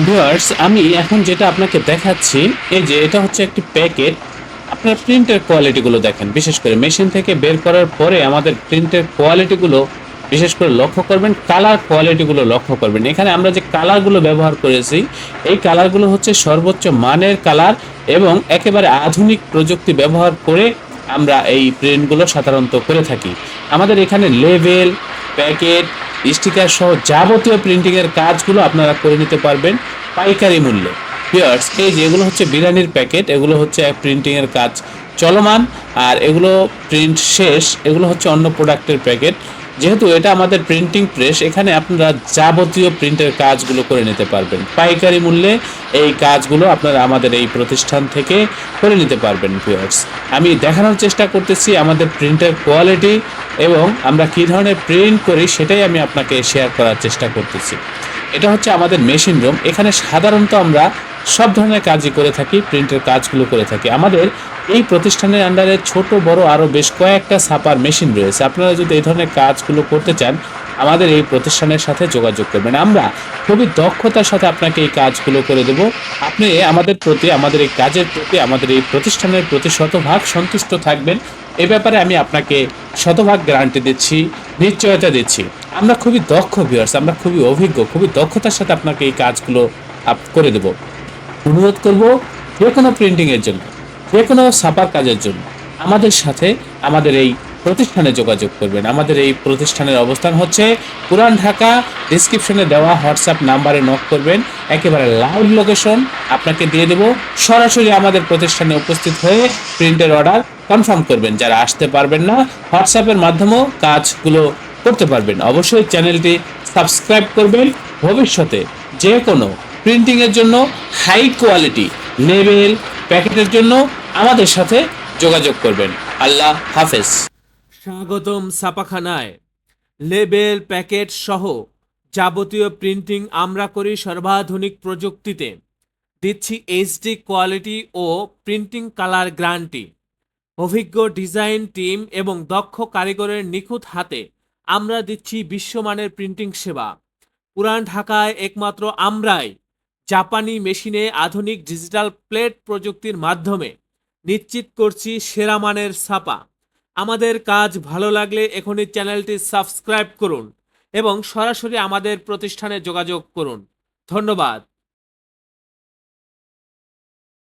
Viewers, আমি এখন যেটা আপনাকে দেখাচ্ছি, এই যে এটা হচ্ছে একটি প্যাকেট। আপনার প্রিন্টের কোয়ালিটিগুলো দেখেন, বিশেষ করে মেশিন থেকে বের করার পরে আমাদের প্রিন্টের কোয়ালিটিগুলো বিশেষ করে লক্ষ্য করবেন, কালার কোয়ালিটিগুলো লক্ষ্য করবেন। এখানে আমরা যে কালারগুলো ব্যবহার করেছি, এই কালারগুলো হচ্ছে সর্বোচ্চ মানের কালার এবং একেবারে আধুনিক প্রযুক্তি ব্যবহার করে আমরা এই প্রিন্টগুলো সাধারণত করে থাকি। আমাদের এখানে লেবেল, প্যাকেট, স্টিকার সহ যাবতীয় প্রিন্টিং এর কাজগুলো আপনারা করে নিতে পারবেন পাইকারি মূল্যে। ভিউয়ার্স, এই যে এগুলো হচ্ছে বিরিয়ানির প্যাকেট, এগুলো হচ্ছে প্রিন্টিং এর কাজ চলমান, আর এগুলো প্রিন্ট শেষ, এগুলো হচ্ছে অন্য প্রোডাক্টের প্যাকেট। যেহেতু এটা আমাদের প্রিন্টিং প্রেস, এখানে আপনারা যাবতীয় প্রিন্টের কাজগুলো করে নিতে পারবেন পাইকারি মূল্যে। এই কাজগুলো আপনারা আমাদের এই প্রতিষ্ঠান থেকে করে নিতে পারবেন। ভিউয়ার্স, আমি দেখানোর চেষ্টা করতেছি আমাদের প্রিন্টের কোয়ালিটি এবং আমরা কী ধরনের প্রিন্ট করি সেটাই আমি আপনাকে শেয়ার করার চেষ্টা করতেছি। এটা হচ্ছে আমাদের মেশিন রুম। এখানে সাধারণত আমরা সব ধরনের কাজই করে থাকি, প্রিন্টের কাজগুলো করে থাকি। আমাদের এই প্রতিষ্ঠানের আন্ডারে ছোট বড় আরও বেশ কয়েকটা ছাপার মেশিন রয়েছে। আপনারা যদি এই ধরনের কাজগুলো করতে চান, আমাদের এই প্রতিষ্ঠানের সাথে যোগাযোগ করবেন। আমরা খুবই দক্ষতার সাথে আপনাকে এই কাজগুলো করে দেব। আপনি আমাদের প্রতি, আমাদের এই কাজের প্রতি, আমাদের এই প্রতিষ্ঠানের প্রতি শতভাগ সন্তুষ্ট থাকবেন। এ ব্যাপারে আমি আপনাকে শতভাগ গ্যারান্টি দিচ্ছি, নিশ্চয়তা দিচ্ছি। আমরা খুবই দক্ষ ভিউয়ার্স, আমরা খুবই অভিজ্ঞ, খুবই দক্ষতার সাথে আপনাকে এই কাজগুলো করে দেব। অনুরোধ করব, যে কোনো প্রিন্টিংয়ের জন্য, যে কোনো ছাপার কাজের জন্য আমাদের সাথে আমাদের এই প্রতিষ্ঠানে যোগাযোগ করবেন। আমাদের এই প্রতিষ্ঠানের অবস্থান হচ্ছে পুরান ঢাকা। ডিসক্রিপশনে দেওয়া হোয়াটসঅ্যাপ নাম্বারে নক করবেন, একেবারে লাইভ লোকেশন আপনাকে দিয়ে দেব। সরাসরি আমাদের প্রতিষ্ঠানে উপস্থিত হয়ে প্রিন্টের অর্ডার কনফার্ম করবেন। যারা আসতে পারবেন না, হোয়াটসঅ্যাপের মাধ্যমেও কাজগুলো করতে পারবেন। অবশ্যই চ্যানেলটি সাবস্ক্রাইব করবেন। ভবিষ্যতে যে কোনো প্রিন্টিংয়ের জন্য হাই কোয়ালিটি লেবেল, প্যাকেটের জন্য আমাদের সাথে যোগাযোগ করবেন। আল্লাহ হাফেজ। স্বাগতম ছাপাখানায়। লেবেল, প্যাকেট সহ যাবতীয় প্রিন্টিং আমরা করি সর্বাধুনিক প্রযুক্তিতে। দিচ্ছি এইচডি কোয়ালিটি ও প্রিন্টিং কালার গ্যারান্টি। অভিজ্ঞ ডিজাইন টিম এবং দক্ষ কারিগরের নিখুঁত হাতে আমরা দিচ্ছি বিশ্বমানের প্রিন্টিং সেবা। পুরান ঢাকায় একমাত্র আমরাই জাপানি মেশিনে আধুনিক ডিজিটাল প্লেট প্রযুক্তির মাধ্যমে নিশ্চিত করছি সেরা মানের ছাপা। আমাদের কাজ ভালো লাগলে এখনই চ্যানেলটি সাবস্ক্রাইব করুন এবং সরাসরি আমাদের প্রতিষ্ঠানে যোগাযোগ করুন। ধন্যবাদ।